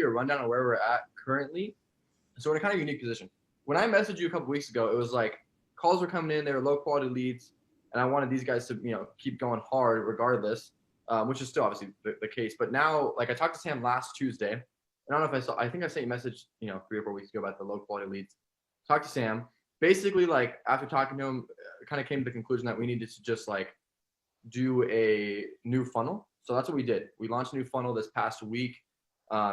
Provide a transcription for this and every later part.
a rundown of where we're at currently. So we're in a kind of unique position. When I messaged you a couple weeks ago, it was like calls were coming in, they were low quality leads, and I wanted these guys to, keep going hard regardless, which is still obviously the case. But now, like I talked to Sam last Tuesday, and I don't know if I think I sent you a message, 3 or 4 weeks ago about the low quality leads. Talked to Sam. Basically, like after talking to him, kind of came to the conclusion that we needed to just like do a new funnel. So that's what we did. We launched a new funnel this past week,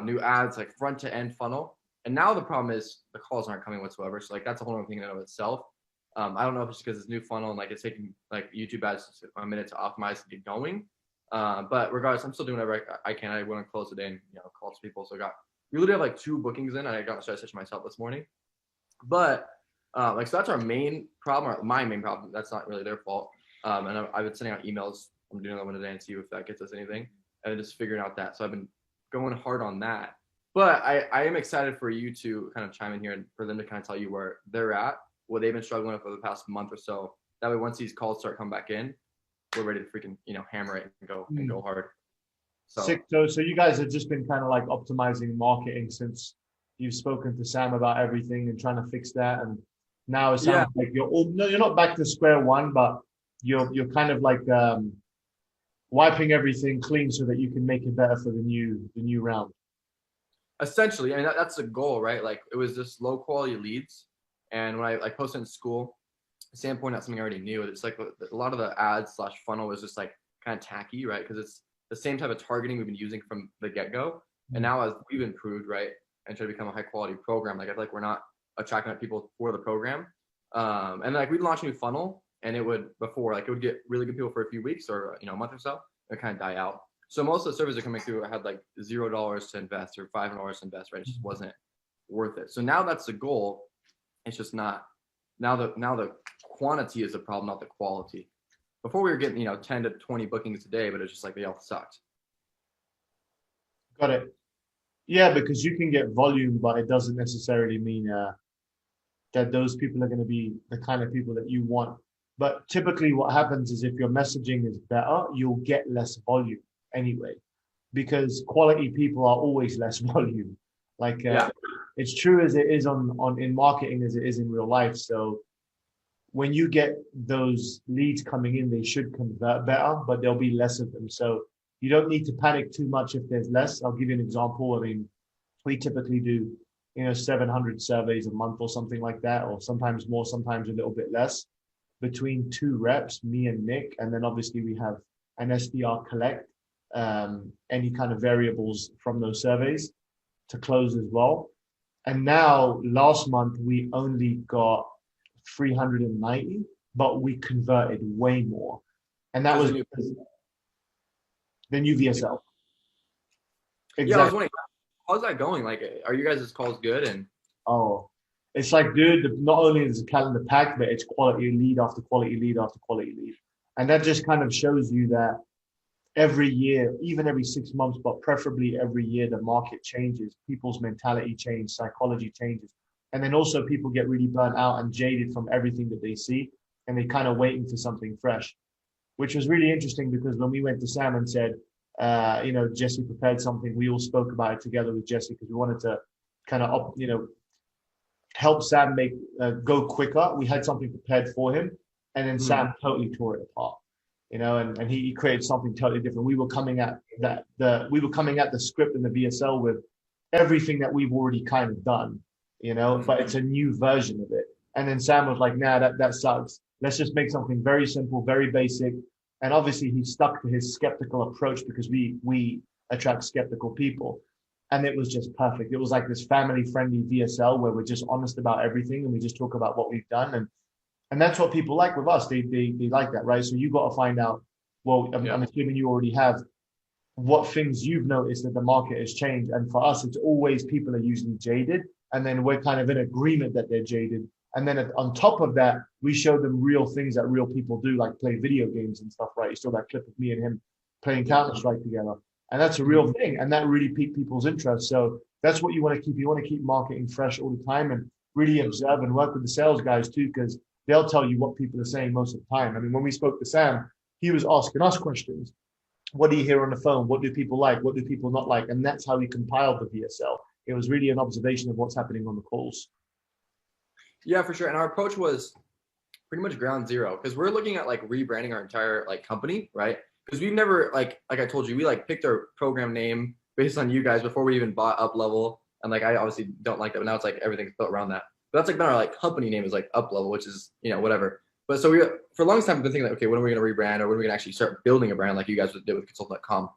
new ads, like front to end funnel. And now the problem is the calls aren't coming whatsoever. So like that's a whole other thing in and of itself. I don't know if it's because it's new funnel and like it's taking like YouTube ads a minute to optimize and get going. But regardless, I'm still doing whatever I can. I want to close the day and call to people. So we literally have like 2 bookings in. And I got to start session myself this morning. But so that's our main problem, or my main problem. That's not really their fault. And I've been sending out emails. I'm doing that one today and see if that gets us anything, and just figuring out that. So I've been going hard on that. But I am excited for you to kind of chime in here and for them to kind of tell you where they're at, what they've been struggling with for the past month or so. That way, once these calls start coming back in, we're ready to freaking hammer it and go hard. So you guys have just been kind of like optimizing marketing since you've spoken to Sam about everything and trying to fix that. And now it sounds like you're not back to square one, but you're kind of like wiping everything clean so that you can make it better for the new round. Essentially, I mean that's the goal, right? Like it was just low quality leads, and when I posted in school, Sam pointed out something I already knew. It's like a lot of the ads / funnel was just like kind of tacky, right? Because it's the same type of targeting we've been using from the get-go, and now as we've improved, right, and try to become a high quality program, like I feel like we're not attracting people for the program, and like we'd launch a new funnel, and it would get really good people for a few weeks or a month or so, and kind of die out. So most of the surveys that are coming through had like $0 to invest or $500 to invest, right? It just wasn't worth it. So now that's the goal. It's just not. Now the quantity is the problem, not the quality. Before we were getting 10 to 20 bookings a day, but it's just like they all sucked. Got it. Yeah, because you can get volume, but it doesn't necessarily mean that those people are going to be the kind of people that you want. But typically what happens is if your messaging is better, you'll get less volume anyway, because quality people are always less volume. Like it's true as it is on in marketing as it is in real life. So when you get those leads coming in, they should convert better, but there'll be less of them. So you don't need to panic too much if there's less. I'll give you an example. I mean, we typically do 700 surveys a month or something like that, or sometimes more, sometimes a little bit less, between 2 reps, me and Nick. And then obviously we have an SDR collect any kind of variables from those surveys to close as well. And now last month we only got 390, but we converted way more. And that was the new VSL. Exactly. Yeah, I was wondering, how's that going? Like, are you guys' calls good? And it's like good. Not only is the calendar packed, but it's quality lead after quality lead after quality lead. And that just kind of shows you that every year, even every 6 months, but preferably every year, the market changes, people's mentality changes, psychology changes. And then also people get really burnt out and jaded from everything that they see, and they're kind of waiting for something fresh, which was really interesting because when we went to Sam and said, Jesse prepared something, we all spoke about it together with Jesse because we wanted to kind of, help Sam go quicker. We had something prepared for him, and then Sam totally tore it apart. And he created something totally different. We were coming at the script and the VSL with everything that we've already kind of done, but it's a new version of it. And then Sam was like, nah, that sucks. Let's just make something very simple, very basic. And obviously he stuck to his skeptical approach because we attract skeptical people. And it was just perfect. It was like this family-friendly VSL where we're just honest about everything and we just talk about what we've done. And that's what people like with us. They like that, right? So you got to find out, I'm assuming you already have, what things you've noticed that the market has changed. And for us, it's always people are usually jaded. And then we're kind of in agreement that they're jaded. And then on top of that, we show them real things that real people do, like play video games and stuff, right? You saw that clip of me and him playing Counter-Strike together. And that's a real thing. And that really piqued people's interest. So that's what you want to keep. You want to keep marketing fresh all the time and really observe and work with the sales guys too, because they'll tell you what people are saying most of the time. I mean, when we spoke to Sam, he was asking us questions. What do you hear on the phone? What do people like? What do people not like? And that's how we compiled the VSL. It was really an observation of what's happening on the calls. Yeah, for sure. And our approach was pretty much ground zero because we're looking at like rebranding our entire like company, right? Because we've never like I told you, we like picked our program name based on you guys before we even bought Up Level. And like I obviously don't like that, but now it's like everything's built around that. But that's like been our like company name is like Up Level, which is, you know, whatever. But so we for a long time we've been thinking like, okay, when are we gonna rebrand or when are we gonna actually start building a brand like you guys did with consult.com?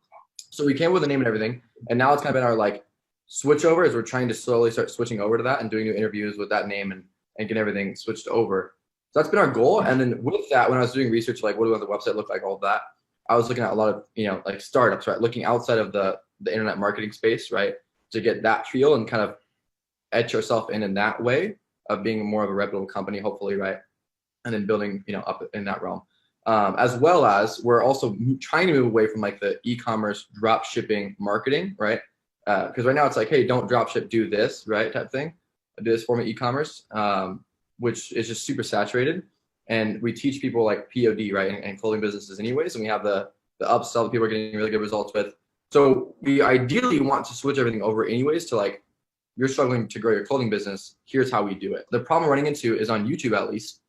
So we came up with a name and everything, and now it's kind of been our like switch over as we're trying to slowly start switching over to that and doing new interviews with that name and get everything switched over. So that's been our goal. And then with that, when I was doing research, like what do the website look like, all of that, I was looking at a lot of, you know, like startups, right? Looking outside of the internet marketing space, right? To get that feel and kind of etch yourself in that way of being more of a reputable company, hopefully, right? And then building, you know, up in that realm. As well as we're also trying to move away from like the e-commerce drop shipping marketing, right? Because right now it's like, hey, don't drop ship, do this, right? Type thing. Do this form of e-commerce, which is just super saturated. And we teach people like POD, right? And clothing businesses anyways. And we have the upsell that people are getting really good results with. So we ideally want to switch everything over anyways to like, you're struggling to grow your clothing business. Here's how we do it. The problem we're running into is on YouTube, at least,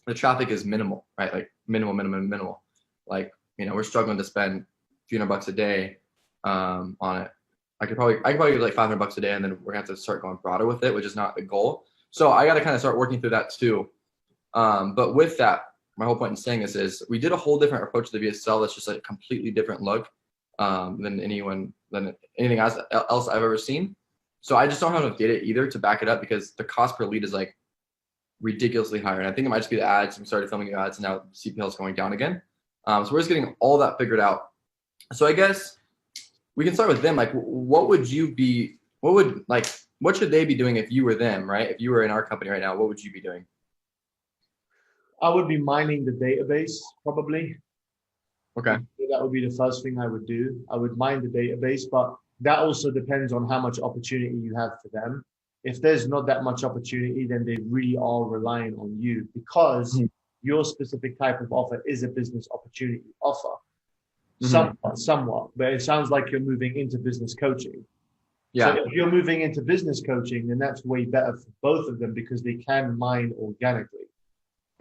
the traffic is minimal, right? Like minimal. Like, you know, we're struggling to spend a few $100 a day on it. I could probably get like $500 a day, and then we're gonna have to start going broader with it, which is not the goal. So I got to kind of start working through that too. But with that, my whole point in saying this is we did a whole different approach to the VSL. That's just like a completely different look than anything else I've ever seen. So I just don't have enough data either to back it up because the cost per lead is like ridiculously higher. And I think it might just be the ads. We started filming ads and now CPL is going down again. So we're just getting all that figured out. So I guess we can start with them. Like, what should they be doing if you were them, right? If you were in our company right now, what would you be doing? I would be mining the database, probably. Okay. That would be the first thing I would do. I would mine the database, but that also depends on how much opportunity you have for them. If there's not that much opportunity, then they really are relying on you because your specific type of offer is a business opportunity offer. Somewhat, but it sounds like you're moving into business coaching. Yeah. So if you're moving into business coaching, then that's way better for both of them because they can mine organically.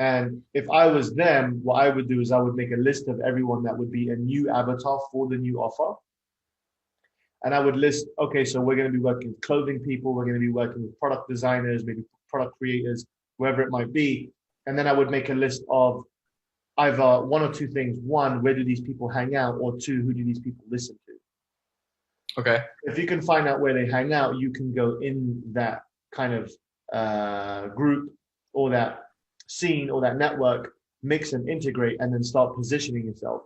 And if I was them, what I would do is I would make a list of everyone that would be a new avatar for the new offer. And I would list, okay, so we're going to be working with clothing people, we're going to be working with product designers, maybe product creators, whoever it might be. And then I would make a list of either one or two things. One, where do these people hang out? Or two, who do these people listen to? Okay. If you can find out where they hang out, you can go in that kind of group or that scene or that network, mix and integrate, and then start positioning yourself.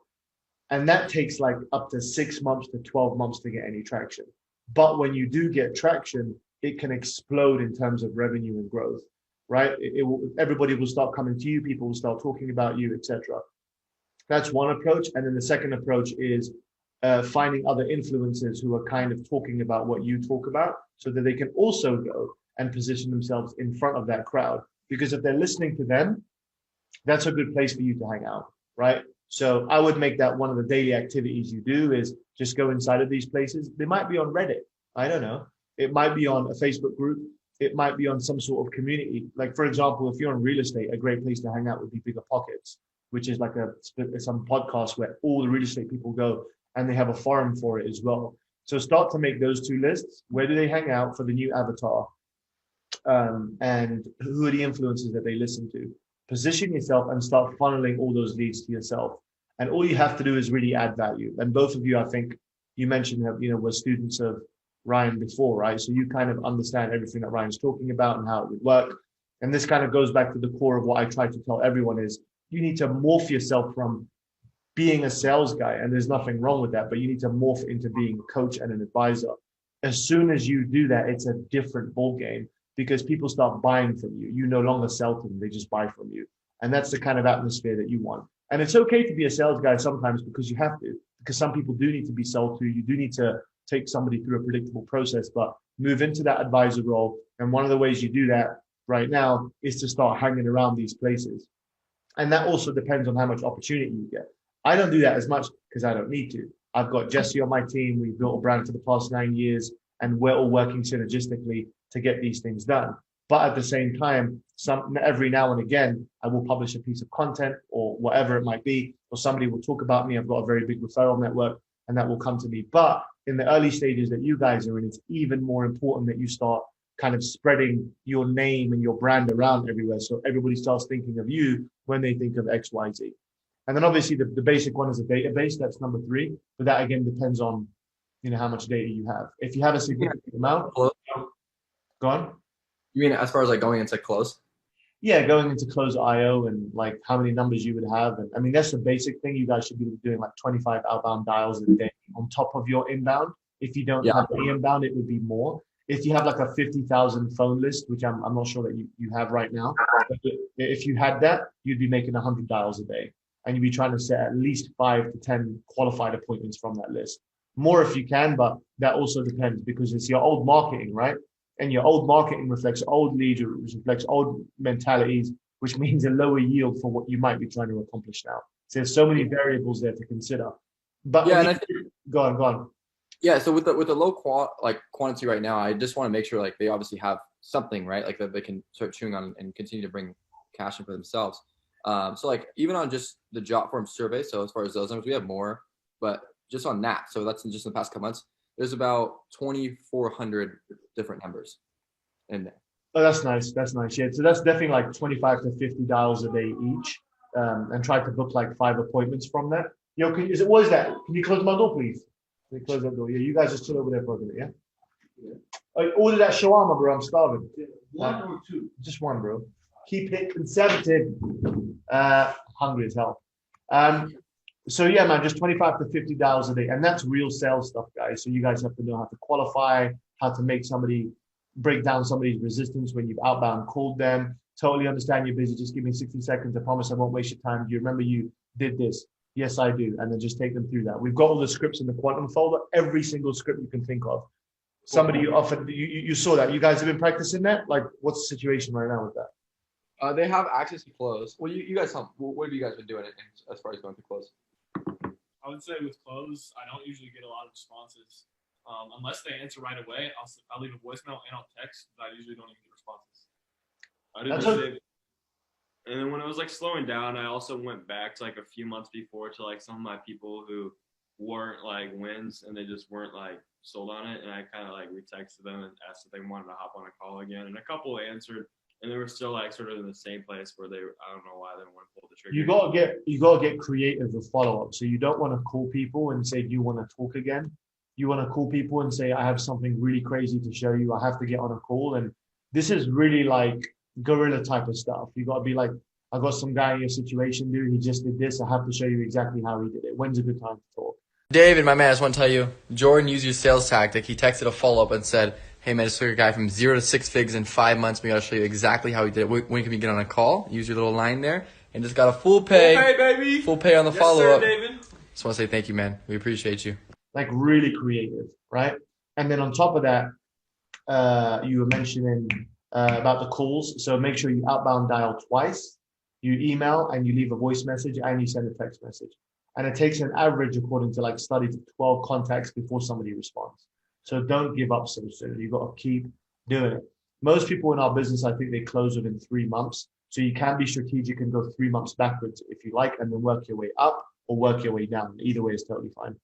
And that takes like up to 6 months to 12 months to get any traction. But when you do get traction, it can explode in terms of revenue and growth, right? Everybody will start coming to you, people will start talking about you, etc. That's one approach. And then the second approach is finding other influencers who are kind of talking about what you talk about so that they can also go and position themselves in front of that crowd. Because if they're listening to them, that's a good place for you to hang out, right? So I would make that one of the daily activities you do is just go inside of these places. They might be on Reddit. I don't know. It might be on a Facebook group. It might be on some sort of community. Like, for example, if you're in real estate, a great place to hang out would be Bigger Pockets, which is like some podcast where all the real estate people go and they have a forum for it as well. So start to make those two lists. Where do they hang out for the new avatar? And who are the influencers that they listen to? Position yourself and start funneling all those leads to yourself. And all you have to do is really add value. And both of you, I think you mentioned, were students of Ryan before, right? So you kind of understand everything that Ryan's talking about and how it would work. And this kind of goes back to the core of what I try to tell everyone is you need to morph yourself from being a sales guy. And there's nothing wrong with that, but you need to morph into being a coach and an advisor. As soon as you do that, it's a different ball game. Because people start buying from you. You no longer sell to them, they just buy from you. And that's the kind of atmosphere that you want. And it's okay to be a sales guy sometimes because you have to, because some people do need to be sold to. You do need to take somebody through a predictable process, but move into that advisor role. And one of the ways you do that right now is to start hanging around these places. And that also depends on how much opportunity you get. I don't do that as much because I don't need to. I've got Jesse on my team. We've built a brand for the past 9 years, and we're all working synergistically to get these things done. But at the same time, every now and again, I will publish a piece of content or whatever it might be, or somebody will talk about me. I've got a very big referral network, and that will come to me. But in the early stages that you guys are in, it's even more important that you start kind of spreading your name and your brand around everywhere. So everybody starts thinking of you when they think of XYZ. And then obviously the basic one is a database. That's number 3. But that again depends on, how much data you have. If you have a significant amount, go on. You mean as far as like going into close? Yeah, going into close.io and like how many numbers you would have. And I mean, that's the basic thing. You guys should be doing like 25 outbound dials a day on top of your inbound. If you don't have any inbound, it would be more. If you have like a 50,000 phone list, which I'm not sure that you have right now, but if you had that, you'd be making 100 dials a day. And you'd be trying to set at least 5 to 10 qualified appointments from that list. More if you can, but that also depends because it's your old marketing, right? And your old marketing reflects old leads, which reflects old mentalities, which means a lower yield for what you might be trying to accomplish now. So there's so many variables there to consider. But go on. Yeah, so with the low quantity right now, I just want to make sure like they obviously have something, right? Like that they can start chewing on and continue to bring cash in for themselves. So like even on just the job form survey, so as far as those numbers, we have more, but just on that, so that's just in the past couple months, there's about 2,400 different numbers in there. Oh, that's nice. That's nice. Yeah, so that's definitely like 25 to 50 dials a day each, and try to book like 5 appointments from that. Yo, what is that? Can you close my door, please? Can you close that door? Yeah, you guys just chill over there for a minute, yeah? Order that shawarma, bro. I'm starving. 1 or 2? Just 1, bro. Keep it conservative. Hungry as hell. So yeah, man, just 25 to 50 dials a day. And that's real sales stuff, guys. So you guys have to know how to qualify, how to break down somebody's resistance when you've outbound called them. Totally understand you're busy. Just give me 60 seconds. I promise I won't waste your time. Do you remember you did this? Yes, I do. And then just take them through that. We've got all the scripts in the Quantum folder, every single script you can think of. Somebody offered, you saw that. You guys have been practicing that? Like, what's the situation right now with that? They have access to close. Well, you guys, what have you guys been doing as far as going to close? I would say with close, I don't usually get a lot of responses. Unless they answer right away, I'll leave a voicemail and I'll text, but I usually don't even get responses. I did the same. And then when it was like slowing down, I also went back to like a few months before to like some of my people who weren't like wins and they just weren't like sold on it. And I kind of like retexted them and asked if they wanted to hop on a call again. And a couple answered. And they were still like sort of in the same place where I don't know why they didn't want to pull the trigger. You gotta get creative with follow-up. So you don't want to call people and say, do you want to talk again? You want to call people and say, I have something really crazy to show you. I have to get on a call. And this is really like guerrilla type of stuff. You got to be like, I got some guy in your situation, dude. He just did this. I have to show you exactly how he did it. When's a good time to talk? David, my man, I just want to tell you, Jordan used your sales tactic. He texted a follow-up and said, hey man, this took a guy from 0 to 6 figs in 5 months. We got to show you exactly how he did it. When can we get on a call? Use your little line there. And just got a full pay. Full pay, baby. Full pay on the follow-up. Sir, David. Just want to say thank you, man. We appreciate you. Like really creative, right? And then on top of that, you were mentioning about the calls. So make sure you outbound dial twice. You email and you leave a voice message and you send a text message. And it takes an average, according to like studies, 12 contacts before somebody responds. So don't give up so soon. You've got to keep doing it. Most people in our business, I think they close within 3 months. So you can be strategic and go 3 months backwards if you like, and then work your way up or work your way down. Either way is totally fine.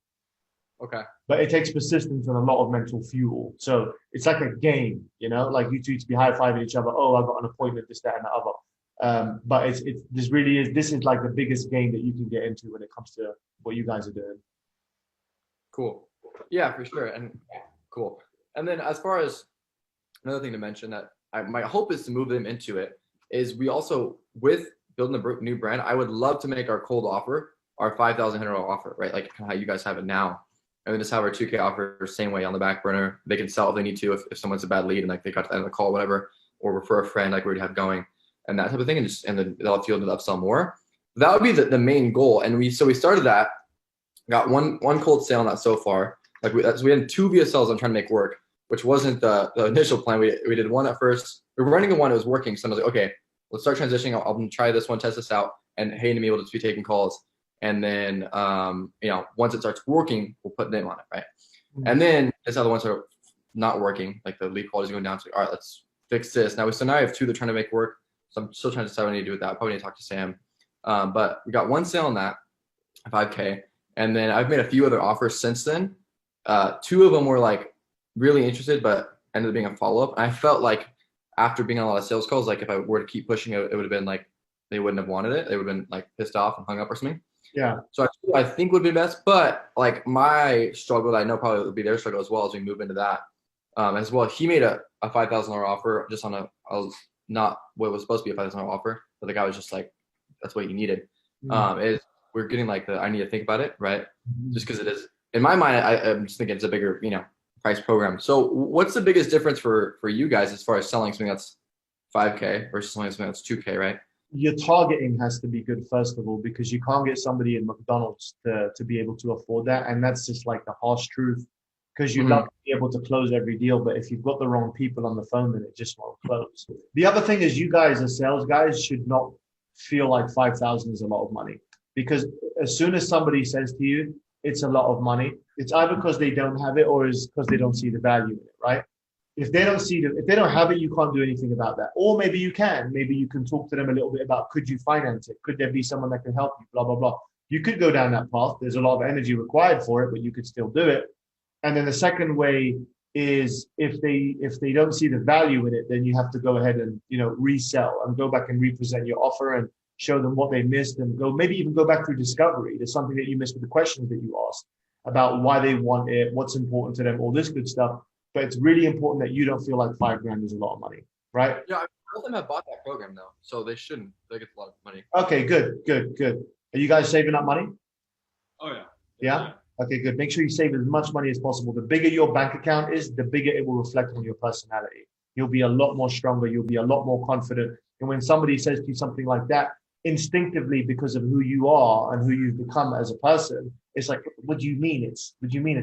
Okay. But it takes persistence and a lot of mental fuel. So it's like a game, like you two to be high-fiving each other. Oh, I got an appointment, this, that, and the other. But this is like the biggest game that you can get into when it comes to what you guys are doing. Cool. Yeah, for sure. And cool. And then as far as another thing to mention that my hope is to move them into it is we also, with building a new brand, I would love to make our cold offer our $5,000 offer, right? Like how you guys have it now. And then just have our 2K offer same way on the back burner. They can sell if they need to, if someone's a bad lead and like they got to the end of the call, whatever, or refer a friend like we would have going and that type of thing. And then they'll feel to upsell more. That would be the main goal. And we started that, got one cold sale on that so far. Like we had 2 VSLs I'm trying to make work, which wasn't the initial plan. We did one at first. We were running the one, it was working. So I was like, okay, let's start transitioning. I'll try this one, test this out. And Hayden and me will just be taking calls. And then, once it starts working, we'll put them on it, right? And then there's other ones that are not working, like the lead quality is going down. So, all right, let's fix this. Now I have 2 they're trying to make work. So I'm still trying to decide what I need to do with that. I probably need to talk to Sam. But we got 1 sale on that, 5K. And then I've made a few other offers since then. 2 of them were like really interested, but ended up being a follow-up. And I felt like after being on a lot of sales calls, like if I were to keep pushing it, it would have been like, they wouldn't have wanted it. They would have been like pissed off and hung up or something. Yeah. So I think would be best, but like my struggle that I know probably would be their struggle as well as we move into that as well. He made a $5,000 offer just on not what was supposed to be a $5,000 offer, but the guy was just like, that's what he needed. We're getting like I need to think about it, right? Just because it is in my mind, I'm just thinking it's a bigger, price program. So what's the biggest difference for you guys as far as selling something that's 5K versus selling something that's 2K, right? Your targeting has to be good, first of all, because you can't get somebody in McDonald's to be able to afford that. And that's just like the harsh truth, because you'd love to be able to close every deal. But if you've got the wrong people on the phone, then it just won't close. The other thing is, you guys as sales guys should not feel like 5,000 is a lot of money, because as soon as somebody says to you, it's a lot of money, it's either because they don't have it or is because they don't see the value in it, right? If they don't have it, you can't do anything about that. Or maybe you can. Maybe you can talk to them a little bit about, could you finance it? Could there be someone that can help you? Blah, blah, blah. You could go down that path. There's a lot of energy required for it, but you could still do it. And then the second way is if they don't see the value in it, then you have to go ahead and, resell and go back and represent your offer and show them what they missed, and maybe even go back through discovery. There's something that you missed with the questions that you asked about why they want it, what's important to them, all this good stuff. But it's really important that you don't feel like $5,000 is a lot of money, right? Yeah, both of them have bought that program though, so they shouldn't. They get a lot of money. Okay, good. Are you guys saving up money? Oh yeah. Yeah? Okay, good. Make sure you save as much money as possible. The bigger your bank account is, the bigger it will reflect on your personality. You'll be a lot more stronger. You'll be a lot more confident. And when somebody says to you something like that, instinctively, because of who you are and who you've become as a person, it's like, what do you mean it's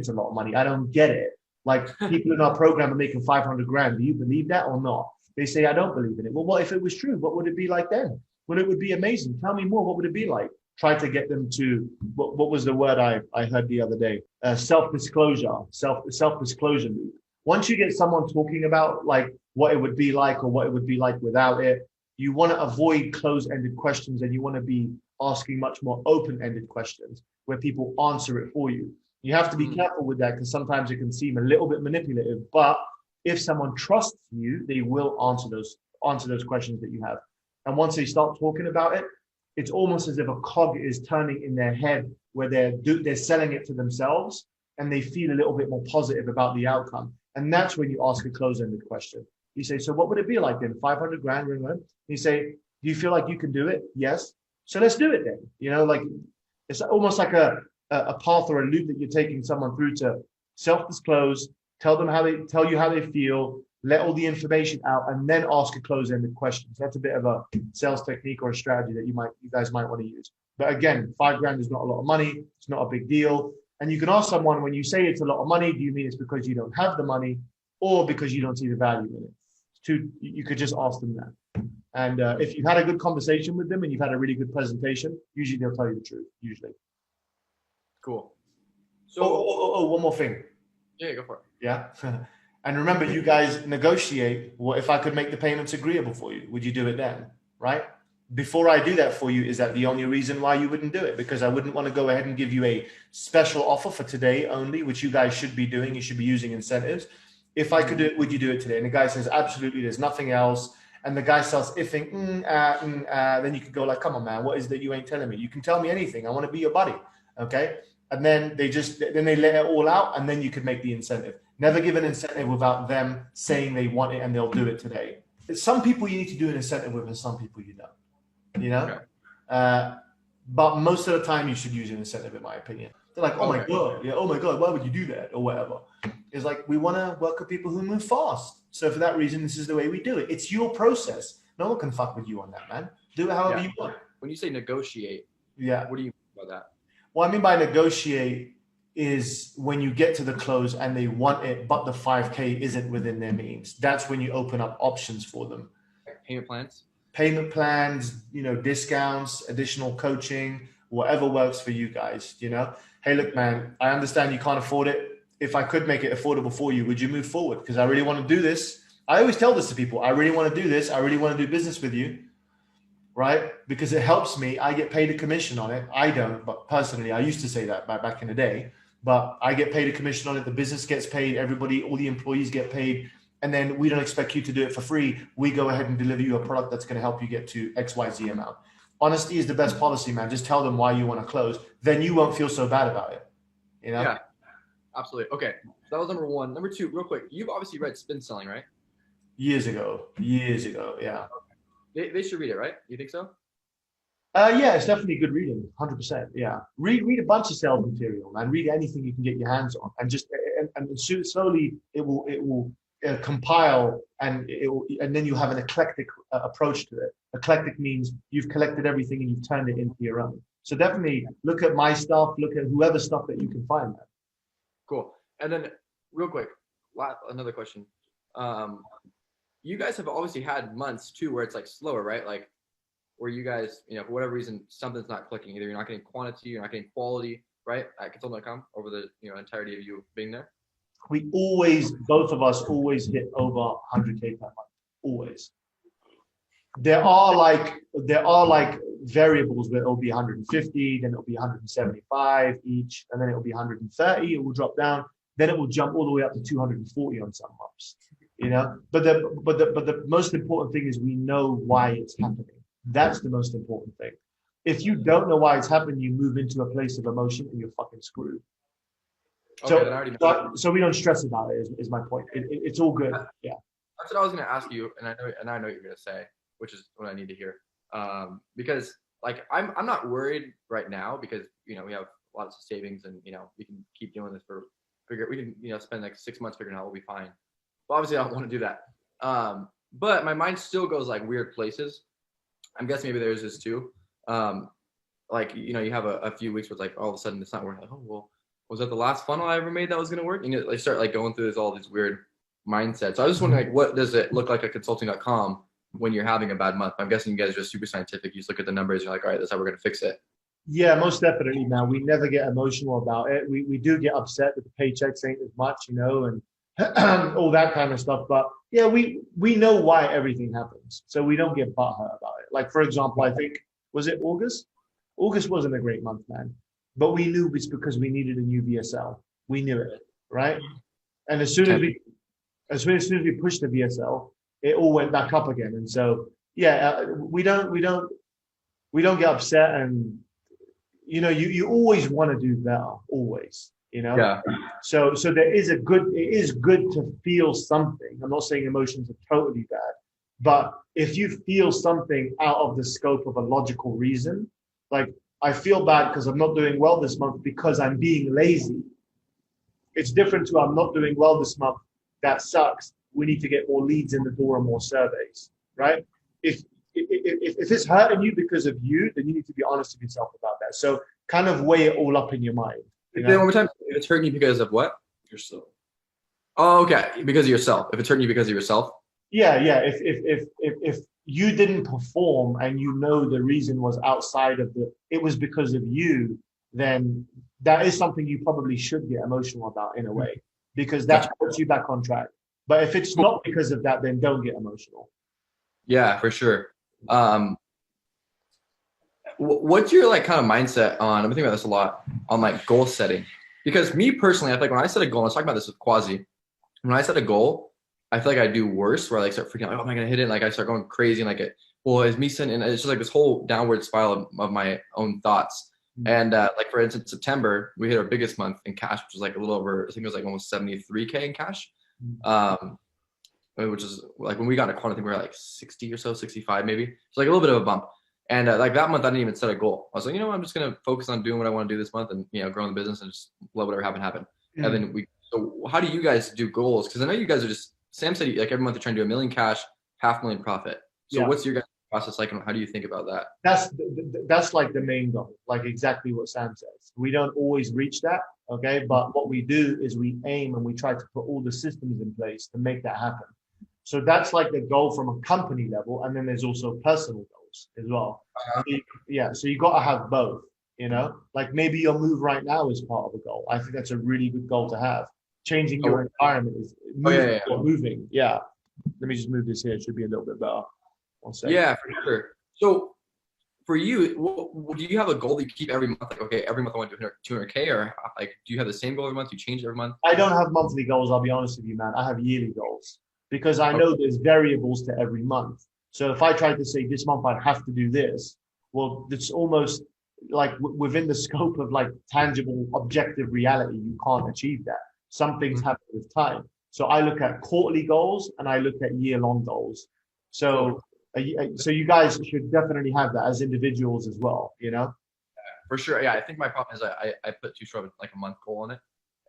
a lot of money? I don't get it. Like, people in our program are making 500 grand. Do you believe that or not? They say, I don't believe in it. Well, what if it was true? What would it be like then? Well, it would be amazing. Tell me more. What would it be like? Try to get them to, what was the word I heard the other day? Self-disclosure loop. Once you get someone talking about like what it would be like or what it would be like without it, you want to avoid closed-ended questions, and you want to be asking much more open-ended questions where people answer it for you. You have to be careful with that, because sometimes it can seem a little bit manipulative. But if someone trusts you, they will answer those questions that you have. And once they start talking about it, it's almost as if a cog is turning in their head, where they're selling it to themselves, and they feel a little bit more positive about the outcome. And that's when you ask a close-ended question. You say, so what would it be like then? 500 grand, ring one. You say, do you feel like you can do it? Yes. So let's do it then. Like, it's almost like a path or a loop that you're taking someone through to self-disclose, tell you how they feel, let all the information out, and then ask a close-ended question. So that's a bit of a sales technique or a strategy that you guys might want to use. But again, $5,000 is not a lot of money. It's not a big deal. And you can ask someone, when you say it's a lot of money, do you mean it's because you don't have the money or because you don't see the value in it? You could just ask them that. And if you've had a good conversation with them and you've had a really good presentation, usually they'll tell you the truth, usually. Cool. So, one more thing. Yeah, go for it. Yeah. And remember, you guys negotiate. What if I could make the payments agreeable for you? Would you do it then? Right? Before I do that for you, is that the only reason why you wouldn't do it? Because I wouldn't want to go ahead and give you a special offer for today only, which you guys should be doing. You should be using incentives. If I could do it, would you do it today? And the guy says, absolutely, there's nothing else. And the guy starts iffing, then you could go like, come on, man, what is that you ain't telling me? You can tell me anything. I want to be your buddy. Okay. And then they let it all out, and then you could make the incentive. Never give an incentive without them saying they want it and they'll do it today. Some people you need to do an incentive with, and some people you don't, Okay. But most of the time you should use an incentive, in my opinion. They're like, my God, yeah, oh my God, why would you do that or whatever? It's like, we want to work with people who move fast. So for that reason, this is the way we do it. It's your process. No one can fuck with you on that, man. Do it however you want. When you say negotiate, what do you mean by that? What I mean by negotiate is when you get to the close and they want it, but the 5K isn't within their means. That's when you open up options for them. Payment plans, discounts, additional coaching, whatever works for you guys, Hey, look, man, I understand you can't afford it. If I could make it affordable for you, would you move forward? Because I really want to do this. I always tell this to people. I really want to do this. I really want to do business with you, right? Because it helps me. I get paid a commission on it. I don't, but personally, I used to say that back in the day, but I get paid a commission on it. The business gets paid. Everybody, all the employees get paid. And then we don't expect you to do it for free. We go ahead and deliver you a product that's going to help you get to XYZ amount. Honesty is the best policy, man. Just tell them why you want to close. Then you won't feel so bad about it. Yeah, absolutely. Okay. So that was number one. Number two, real quick. You've obviously read Spin Selling, right? Years ago. Yeah. They should read it, right? You think so? Yeah, it's definitely good reading. 100%. Yeah. Read a bunch of sales material, man. Read anything you can get your hands on, and just slowly it will compile, and then you have an eclectic approach to it. Eclectic means you've collected everything and you've turned it into your own. So definitely look at my stuff, look at whoever stuff that you can find, man. Cool. And then real quick, another question. You guys have obviously had months too where it's like slower, right? Like where you guys, for whatever reason, something's not clicking. Either you're not getting quantity, you're not getting quality, right? At consultant.com over the entirety of you being there. Both of us always hit over 100K per month. Always. There are like variables where it'll be 150, then it'll be 175 each, and then it'll be 130. It will drop down, then it will jump all the way up to 240 on some months. But the most important thing is we know why it's happening. That's the most important thing. If you don't know why it's happening, you move into a place of emotion and you're fucking screwed. Okay, so we don't stress about it. Is my point. It's all good. Yeah. That's what I was going to ask you, and I know what you're going to say, which is what I need to hear. Because like I'm not worried right now because we have lots of savings and we can keep doing this we can spend like 6 months figuring out we'll be fine. But obviously I don't want to do that. But my mind still goes like weird places. I'm guessing maybe there's this too. Like you have a few weeks where it's like all of a sudden it's not working. Like, oh well, was that the last funnel I ever made that was going to work? And you start like going through all these weird mindsets. So I was just wondering, like, what does it look like at consulting.com when you're having a bad month? I'm guessing you guys are just super scientific. You just look at the numbers. You're like, all right, that's how we're going to fix it. Yeah, most definitely, man. We never get emotional about it. We do get upset that the paychecks ain't as much, and all that kind of stuff. But yeah, we know why everything happens. So we don't get butthurt about it. Like, for example, I think, was it August? August wasn't a great month, man. But we knew it's because we needed a new VSL. We knew it, right? And as soon as we pushed the VSL, it all went back up again. And so, yeah, we don't get upset, and you always want to do better, always. Yeah. So it is good to feel something. I'm not saying emotions are totally bad, but if you feel something out of the scope of a logical reason, like I feel bad because I'm not doing well this month because I'm being lazy. It's different to I'm not doing well this month. That sucks. We need to get more leads in the door and more surveys, right? If it's hurting you because of you, then you need to be honest with yourself about that. So kind of weigh it all up in your mind. Then one more time, if it's hurting you because of what? Yourself. Oh, okay. Because of yourself. If it's hurting you because of yourself. Yeah. If you didn't perform and the reason was outside of it was because of you, then that is something you probably should get emotional about in a way, because that puts you back on track. But if it's not because of that, then don't get emotional. Yeah, for sure. What's your like kind of mindset on, I've been thinking about this a lot, on like goal setting? Because me personally, I feel like when I set a goal, I was talking about this with Quasi, when I set a goal, I feel like I do worse, where I like start freaking out, like, oh, am I going to hit it? Like I start going crazy and like, is me sending, and it's just like this whole downward spiral of my own thoughts. And like for instance, September, we hit our biggest month in cash, which was like a little over, I think it was like almost 73K in cash. Which is like when we got a quant, I think we were like 60 or so, 65 maybe. It's like a little bit of a bump. And like that month, I didn't even set a goal. I was like, I'm just going to focus on doing what I want to do this month and, growing the business and just let whatever happen. And then so how do you guys do goals? Because I know you guys are just, Sam said like every month you're trying to do $1 million cash, $500,000 profit. So what's your guys' process like, and how do you think about that? That's like the main goal, like exactly what Sam says. We don't always reach that, okay? But what we do is we aim and we try to put all the systems in place to make that happen. So that's like the goal from a company level, and then there's also personal goals as well. So you got to have both, You know, like maybe your move right now is part of a goal. I think that's a really good goal to have. Changing your environment is moving. Yeah. Let me just move this here. It should be a little bit better. 1 second. Yeah, for sure. So for you, do you have a goal that you keep every month? Like, okay, every month I want to do 200K, or like, do you have the same goal every month? You change it every month? I don't have monthly goals. I'll be honest with you, man. I have yearly goals because I know there's variables to every month. So if I tried to say this month I'd have to do this, well, it's almost like within the scope of like tangible, objective reality, you can't achieve that. Some things happen with time. So I look at quarterly goals and I look at year-long goals. So you guys should definitely have that as individuals as well, you know? For sure. Yeah, I think my problem is I put too short of like a month goal on it.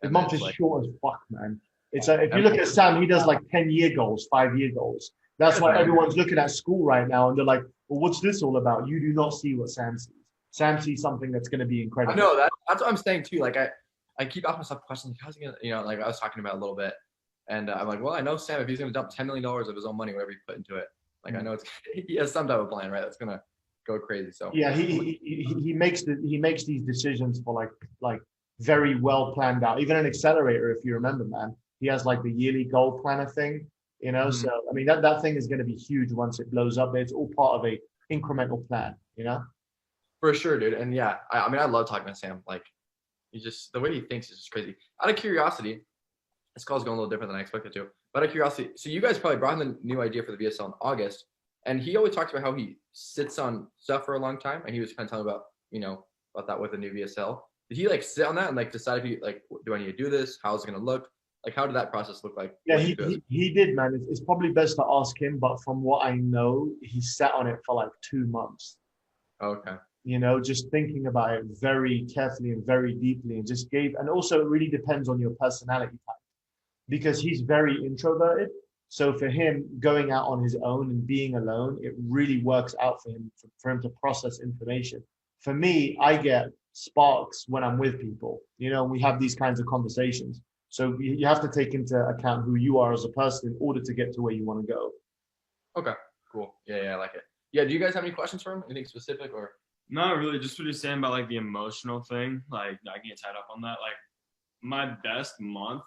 The month is like, short as fuck, man. It's if you look at Sam, he does like 10-year goals, 5-year goals. That's why everyone's looking at school right now and they're like, well, what's this all about? You do not see what Sam sees. Sam sees something that's going to be incredible. I know that's what I'm saying too. Like I keep asking myself questions like, how's he gonna, you know, like I was talking about a little bit, and I'm like, well, I know Sam, if he's gonna dump $10 million of his own money, whatever he put into it, like I know he has some type of plan, right? That's gonna go crazy. So yeah, he makes these decisions for like very well planned out. Even an accelerator, if you remember, man, he has like the yearly goal planner thing, you know. So I mean that thing is going to be huge once it blows up. It's all part of a incremental plan, you know. For sure, dude. And yeah, I mean I love talking to Sam. Like he's just, the way he thinks is just crazy. Out of curiosity, this call's going a little different than I expected to. But out of curiosity, so you guys probably brought him the new idea for the VSL in August, and he always talks about how he sits on stuff for a long time, and he was kind of telling about, you know, about that with the new VSL. Did he like sit on that and like decide if he like, do I need to do this? How's it gonna look? Like, how did that process look like? Yeah, he did, man. It's probably best to ask him, but from what I know, he sat on it for like 2 months. Okay. You know, just thinking about it very carefully and very deeply, and just and also it really depends on your personality type, because he's very introverted. So for him, going out on his own and being alone, it really works out for him to process information. For me, I get sparks when I'm with people, you know, we have these kinds of conversations. So you have to take into account who you are as a person in order to get to where you want to go. Okay, cool. Yeah, I like it. Yeah, do you guys have any questions for him? Anything specific or? Not really, just what you're saying about like the emotional thing. Like I get tied up on that. Like my best month,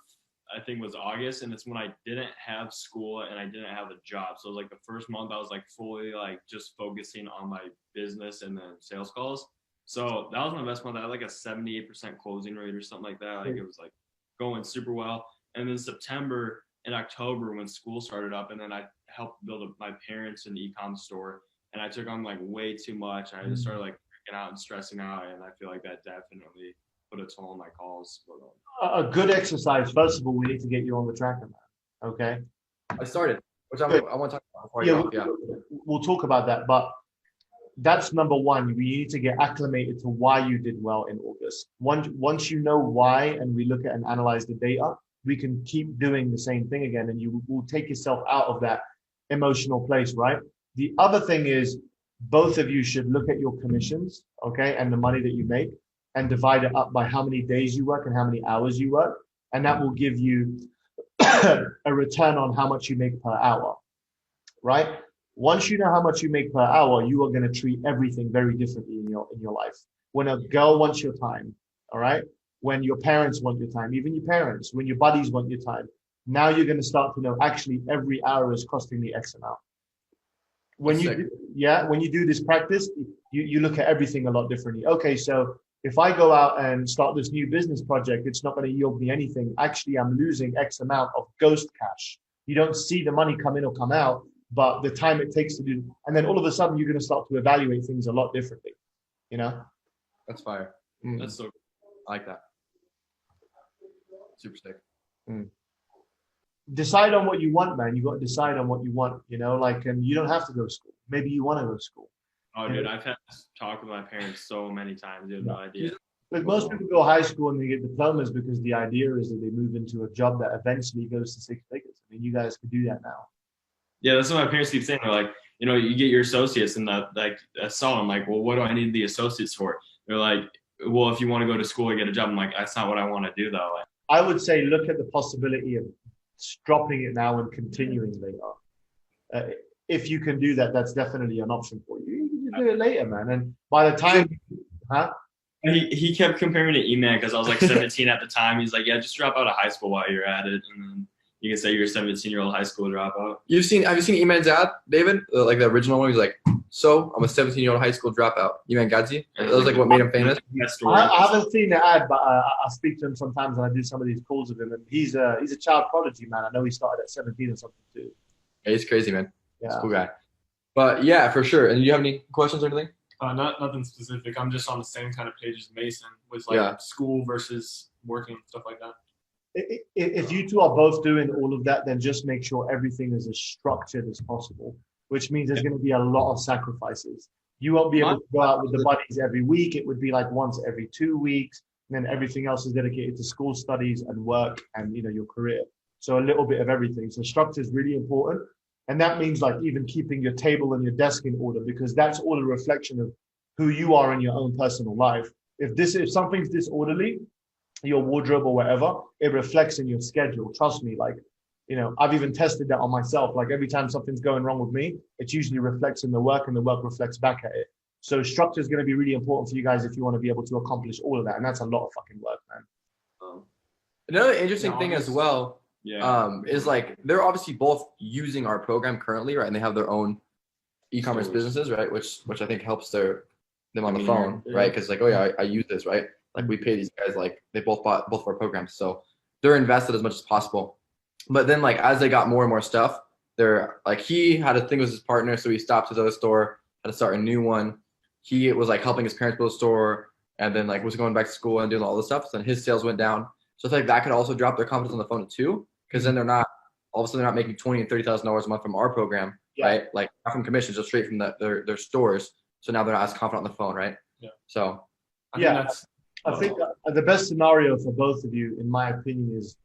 I think, was August, and it's when I didn't have school and I didn't have a job. So it was like the first month I was like fully like just focusing on my business and then sales calls. So that was my best month. I had like a 78% closing rate or something like that. Like it was like going super well. And then September and October when school started up, and then I helped build my parents an e-com store. And I took on like way too much. And I just started like freaking out and stressing out. And I feel like that definitely put a toll on my calls. A good exercise. First of all, we need to get you on the tracker, man. Okay. I started, which I want to talk about before we'll talk about that. But that's number one. We need to get acclimated to why you did well in August. Once you know why, and we look at and analyze the data, we can keep doing the same thing again. And you will take yourself out of that emotional place, right? The other thing is both of you should look at your commissions, okay, and the money that you make, and divide it up by how many days you work and how many hours you work. And that will give you a return on how much you make per hour, right? Once you know how much you make per hour, you are going to treat everything very differently in your life. When a girl wants your time, all right? When your parents want your time, even your parents, when your buddies want your time, now you're going to start to know, actually, every hour is costing me X amount. When you do this practice, you look at everything a lot differently. Okay, so if I go out and start this new business project, it's not going to yield me anything. Actually, I'm losing X amount of ghost cash. You don't see the money come in or come out, but the time it takes to do, and then all of a sudden you're going to start to evaluate things a lot differently. You know? That's fire. That's so cool. I like that. Super sick. Decide on what you want, man. You got to decide on what you want, you know, like, and you don't have to go to school. Maybe you want to go to school. Oh, dude, I've had to talk with my parents so many times. You have no idea. But most people go high school and they get diplomas because the idea is that they move into a job that eventually goes to 6 figures. I mean, you guys could do that now. Yeah, that's what my parents keep saying. They're like, you know, you get your associates, and I saw them like, well, what do I need the associates for? They're like, well, if you want to go to school and get a job. I'm like, that's not what I want to do though. Like, I would say look at the possibility of dropping it now and continuing later. If you can do that, that's definitely an option for you. You can do it later, man. And by the time, He kept comparing me to E-Man because I was like 17 at the time. He's like, yeah, just drop out of high school while you're at it, and then you can say you're a 17-year-old high school dropout. Have you seen E-Man's ad, David? Like the original one? He's like, so I'm a 17-year-old high school dropout. E-Man Gadzi. That was like what made him famous. I haven't seen the ad, but I speak to him sometimes, and I do some of these calls with him. And he's a child prodigy, man. I know he started at 17 or something too. Yeah, he's crazy, man. Yeah. He's a cool guy. But yeah, for sure. And do you have any questions or anything? Nothing specific. I'm just on the same kind of page as Mason with like school versus working, stuff like that. If you two are both doing all of that, then just make sure everything is as structured as possible, which means there's going to be a lot of sacrifices. You won't be able to go out with the buddies every week. It would be like once every 2 weeks. And then everything else is dedicated to school studies and work and, your career. So a little bit of everything. So structure is really important. And that means like even keeping your table and your desk in order, because that's all a reflection of who you are in your own personal life. If something's disorderly, your wardrobe or whatever, it reflects in your schedule. Trust me, like, I've even tested that on myself. Like every time something's going wrong with me, it usually reflects in the work and the work reflects back at it. So structure is going to be really important for you guys if you want to be able to accomplish all of that. And that's a lot of fucking work, man. Another interesting thing as well is like they're obviously both using our program currently, right? And they have their own e-commerce businesses, right? Which I think helps them on the phone, right? Because like, oh yeah, I use this, right? Like we pay these guys, like they both bought both of our programs, so they're invested as much as possible. But then like as they got more and more stuff, they're like he had a thing with his partner, so he stopped his other store, had to start a new one. He was like helping his parents build a store, and then like was going back to school and doing all this stuff. So then his sales went down. So I think that could also drop their confidence on the phone too, because then they're not all of a sudden they're not making $20,000 and $30,000 a month from our program, right? Like not from commissions, just straight from their stores. So now they're not as confident on the phone, right? Yeah. So I think the best scenario for both of you, in my opinion, is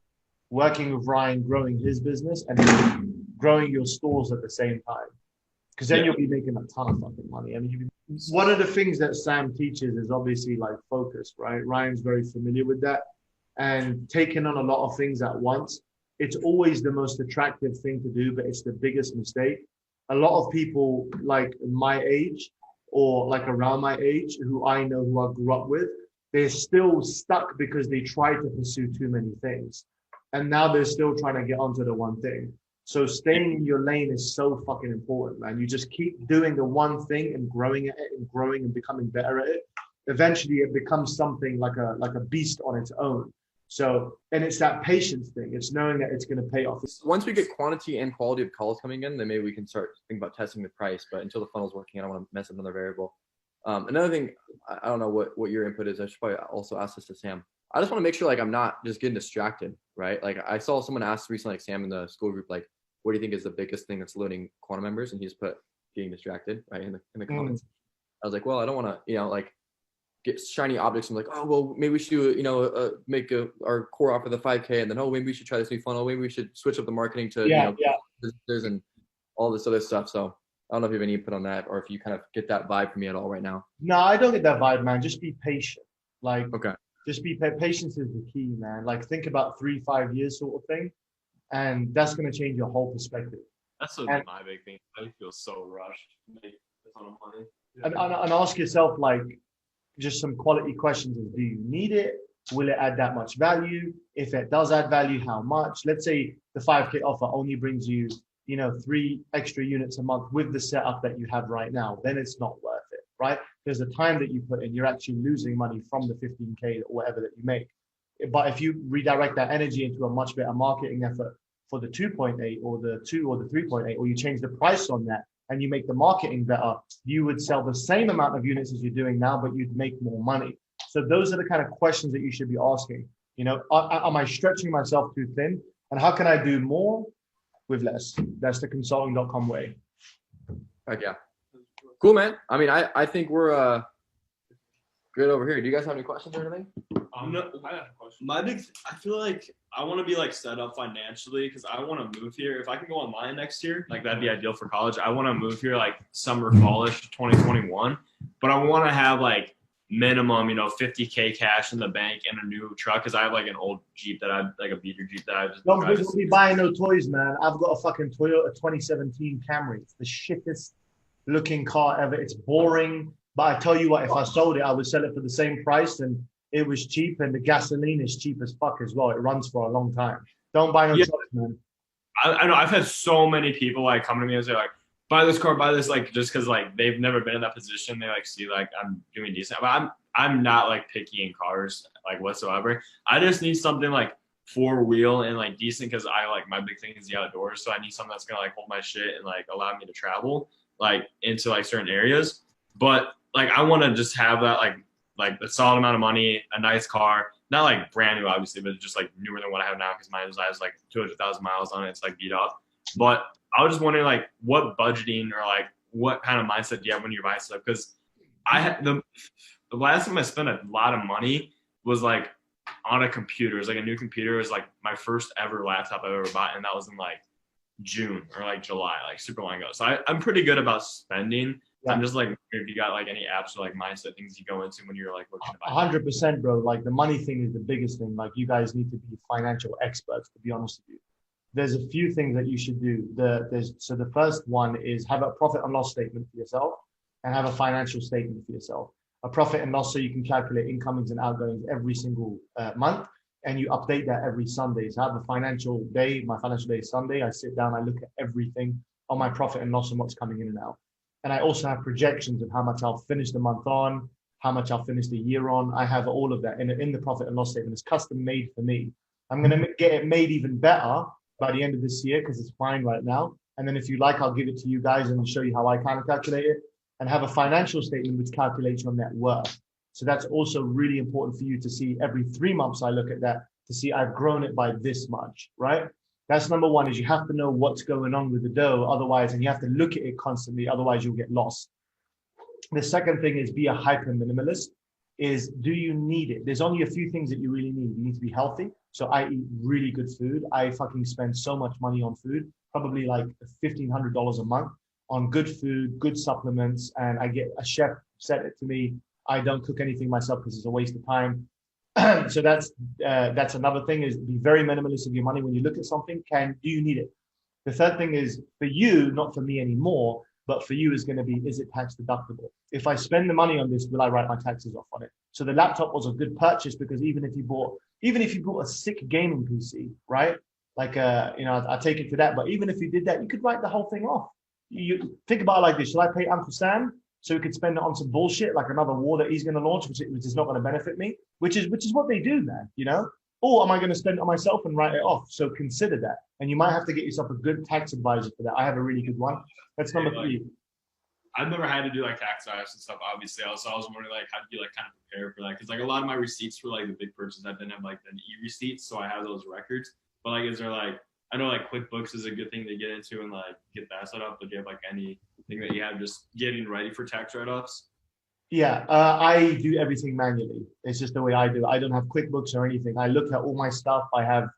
working with Ryan, growing his business, and then growing your stores at the same time. Because then you'll be making a ton of fucking money. I mean, one of the things that Sam teaches is obviously like focus, right? Ryan's very familiar with that. And taking on a lot of things at once, it's always the most attractive thing to do, but it's the biggest mistake. A lot of people like my age or like around my age who I know who I grew up with, they're still stuck because they tried to pursue too many things. And now they're still trying to get onto the one thing. So staying in your lane is so fucking important, man. You just keep doing the one thing and growing at it and growing and becoming better at it. Eventually it becomes something like a beast on its own. So, and it's that patience thing. It's knowing that it's going to pay off. Once we get quantity and quality of calls coming in, then maybe we can start thinking about testing the price. But until the funnel's working, I don't want to mess up another variable. Another thing, I don't know what your input is. I should probably also ask this to Sam. I just want to make sure like I'm not just getting distracted, right? Like I saw someone ask recently, like Sam in the school group, like, what do you think is the biggest thing that's loading Quantum members? And he just put getting distracted, right, in the comments. I was like, well, I don't want to, like get shiny objects. I'm like, oh, well, maybe we should do, make our core offer the 5K, and then maybe we should try this new funnel. Maybe we should switch up the marketing to visitors and all this other stuff. So I don't know if you have any input on that, or if you kind of get that vibe from me at all right now. No, I don't get that vibe, man. Just be patient. Like, okay. Just be patience is the key, man. Like think about 3-5 years sort of thing. And that's going to change your whole perspective. That's my big thing. I feel so rushed to make a ton of money. And ask yourself, like, just some quality questions. Do you need it? Will it add that much value? If it does add value, how much? Let's say the 5K offer only brings you, 3 extra units a month with the setup that you have right now. Then it's not worth it, right? Because the time that you put in, you're actually losing money from the 15K or whatever that you make. But if you redirect that energy into a much better marketing effort for the 2.8 or the 2 or the 3.8, or you change the price on that and you make the marketing better, you would sell the same amount of units as you're doing now, but you'd make more money. So those are the kind of questions that you should be asking. Am I stretching myself too thin? And how can I do more with less? That's the consulting.com way. Heck yeah. Cool, man. I mean, I think we're good over here. Do you guys have any questions or anything? No, I have a question. I feel like I want to be like set up financially because I want to move here. If I can go online next year, like that'd be ideal for college. I want to move here like summer, fallish 2021, but I want to have like minimum, $50K cash in the bank and a new truck because I have like an old Jeep like a beater Jeep that I just don't be buying no toys, man. I've got a fucking Toyota 2017 Camry. It's the shittest looking car ever. It's boring. But I tell you what, if I sold it, I would sell it for the same price, and it was cheap, and the gasoline is cheap as fuck as well. It runs for a long time. Don't buy no trucks, man. I know I've had so many people like come to me and say like, buy this car, buy this, like just because like they've never been in that position. They like see like I'm doing decent, but I'm not like picky in cars like whatsoever. I just need something like 4-wheel and like decent because I like my big thing is the outdoors. So I need something that's gonna like hold my shit and like allow me to travel like into like certain areas. But like I want to just have that like a solid amount of money, a nice car, not like brand new obviously, but just like newer than what I have now because mine has like 200,000 miles on it. It's like beat up. But I was just wondering like what budgeting or like what kind of mindset do you have when you're buying stuff? Because I had the last time I spent a lot of money was like on a computer. It was like a new computer. It was like my first ever laptop I've ever bought, and that was in like June or like July, like super long ago. So I'm pretty good about spending. Yeah. I'm just like, if you got like any apps or like mindset things you go into when you're like looking to buy. 100%, bro. Like the money thing is the biggest thing. Like you guys need to be financial experts, to be honest with you. There's a few things that you should do. So the first one is have a profit and loss statement for yourself and have a financial statement for yourself. A profit and loss so you can calculate incomings and outgoings every single month, and you update that every Sunday. So I have a financial day. My financial day is Sunday. I sit down, I look at everything on my profit and loss and what's coming in and out. And I also have projections of how much I'll finish the month on, how much I'll finish the year on. I have all of that in the profit and loss statement. It's custom made for me. I'm going to get it made even better by the end of this year because it's fine right now. And then if you like, I'll give it to you guys and show you how I kind of calculate it, and have a financial statement which calculates your net worth. So that's also really important for you to see. Every 3 months, I look at that to see I've grown it by this much, right? That's number one, is you have to know what's going on with the dough. Otherwise, and you have to look at it constantly. Otherwise, you'll get lost. The second thing is be a hyper minimalist. Is do you need it? There's only a few things that you really need. You need to be healthy. So I eat really good food. I fucking spend so much money on food, probably like $1,500 a month on good food, good supplements. And I get a chef set it to me. I don't cook anything myself because it's a waste of time. So that's another thing, is be very minimalist of your money. When you look at something, do you need it? The third thing is for you, not for me anymore, but for you is going to be, is it tax deductible? If I spend the money on this, will I write my taxes off on it? So the laptop was a good purchase because even if you bought a sick gaming PC, right? Like, I take it to that. But even if you did that, you could write the whole thing off. You think about it like this. Shall I pay Uncle Sam so he could spend it on some bullshit, like another war that he's going to launch, which is not going to benefit me, which is what they do, man, Or am I going to spend it on myself and write it off? So consider that. And you might have to get yourself a good tax advisor for that. I have a really good one. That's number 3. I've never had to do like tax IRS and stuff, obviously. I was wondering like how do you like kind of prepare for that? Because like a lot of my receipts for like the big purchases, I didn't have like the e-receipts, so I have those records. But like, is there like, I know like QuickBooks is a good thing to get into and like get that set up, but do you have like anything that you have just getting ready for tax write-offs? Yeah, I do everything manually. It's just the way I do it. I don't have QuickBooks or anything. I look at all my stuff. I have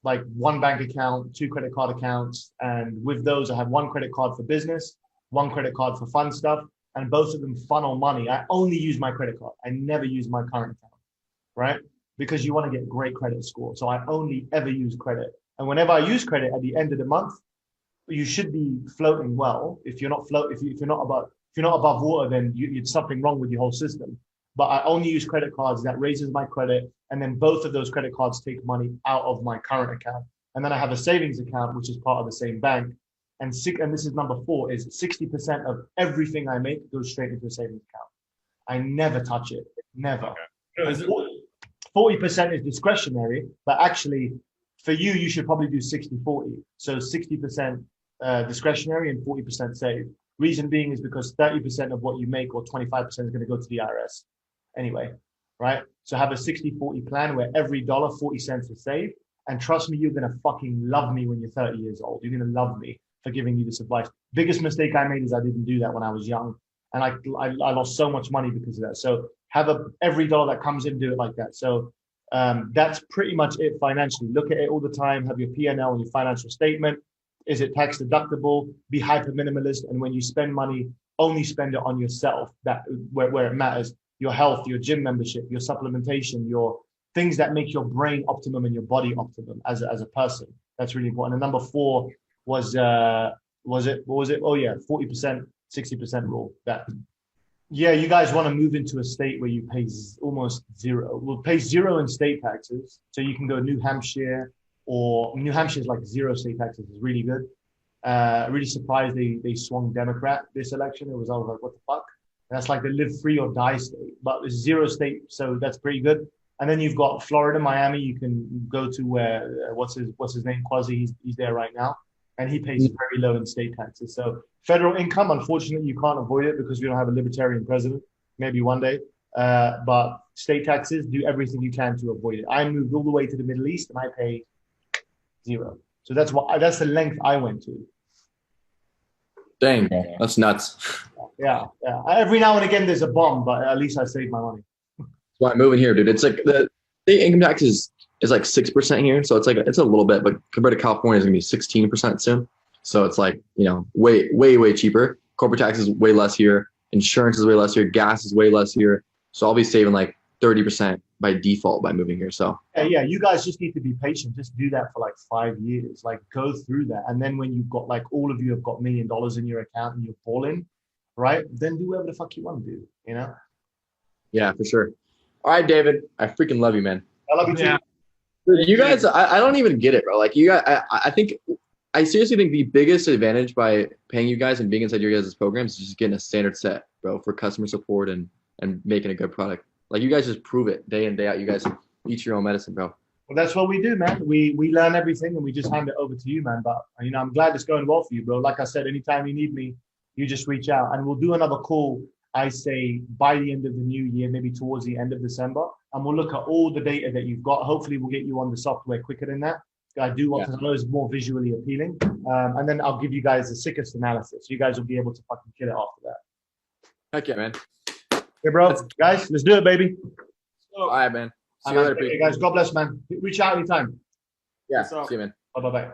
like 1 bank account, 2 credit card accounts. And with those, I have 1 credit card for business, 1 credit card for fun stuff. And both of them funnel money. I only use my credit card. I never use my current account, right? Because you want to get great credit score. So I only ever use credit. And whenever I use credit at the end of the month, you should be floating well. If you're not above water, then it's something wrong with your whole system. But I only use credit cards. That raises my credit. And then both of those credit cards take money out of my current account. And then I have a savings account, which is part of the same bank. And this is number 4, is 60% of everything I make goes straight into a savings account. I never touch it. Never. Okay. 40% is discretionary, but actually for you, you should probably do 60-40. So 60% discretionary and 40% saved. Reason being is because 30% of what you make, or 25%, is going to go to the IRS anyway, right? So have a 60-40 plan where every dollar, 40 cents is saved. And trust me, you're going to fucking love me when you're 30 years old. You're going to love me for giving you this advice. Biggest mistake I made is I didn't do that when I was young. And I lost so much money because of that. So have every dollar that comes in, do it like that. So that's pretty much it financially. Look at it all the time. Have your P&L and your financial statement. Is it tax deductible? Be hyper minimalist. And when you spend money, only spend it on yourself, that where it matters. Your health, your gym membership, your supplementation, your things that make your brain optimum and your body optimum as a person. That's really important. And number 4 was, what was it? Oh yeah, 40%, 60% rule. That. Yeah, you guys want to move into a state where you pay almost zero. Well, pay zero in state taxes. So you can go New Hampshire, or New Hampshire is like zero state taxes. Is really good. Really surprised they swung Democrat this election. I was like, what the fuck? That's like the live free or die state, but it's zero state, so that's pretty good. And then you've got Florida, Miami. You can go to where what's his name, Quasi. He's there right now, and he pays very low in state taxes. So federal income, unfortunately, you can't avoid it because we don't have a libertarian president. Maybe one day, but state taxes, do everything you can to avoid it. I moved all the way to the Middle East, and I pay zero. So that's the length I went to. Dang, that's nuts. Yeah. Every now and again, there's a bomb, but at least I saved my money. That's why I'm moving here, dude. It's like the state income tax is like 6% here, so it's a little bit, but compared to California, it's gonna be 16% soon. So it's like, way cheaper. Corporate tax is way less here. Insurance is way less here. Gas is way less here. So I'll be saving like 30% by default by moving here. So yeah, you guys just need to be patient. Just do that for like 5 years. Like go through that, and then when you've got like all of you have got $1 million in your account and you're balling, right? Then do whatever the fuck you want to do. Yeah, for sure. All right, David, I freaking love you, man. I love you too. Yeah. Dude, you guys, I don't even get it, bro. Like you guys, I seriously think the biggest advantage by paying you guys and being inside your guys' programs is just getting a standard set, bro, for customer support and making a good product. Like you guys just prove it day in, day out. You guys eat your own medicine, bro. Well, that's what we do, man. We learn everything and we just hand it over to you, man. But I'm glad it's going well for you, bro. Like I said, anytime you need me, you just reach out, and we'll do another call. I say by the end of the new year, maybe towards the end of December, and we'll look at all the data that you've got. Hopefully, we'll get you on the software quicker than that. I do want to know it's more visually appealing, and then I'll give you guys the sickest analysis. You guys will be able to fucking kill it after that. Heck yeah, man. Okay, bro. Guys, let's do it, baby. All right, man. See you later, guys. God bless, man. Reach out anytime. Yeah. See you, man. Bye.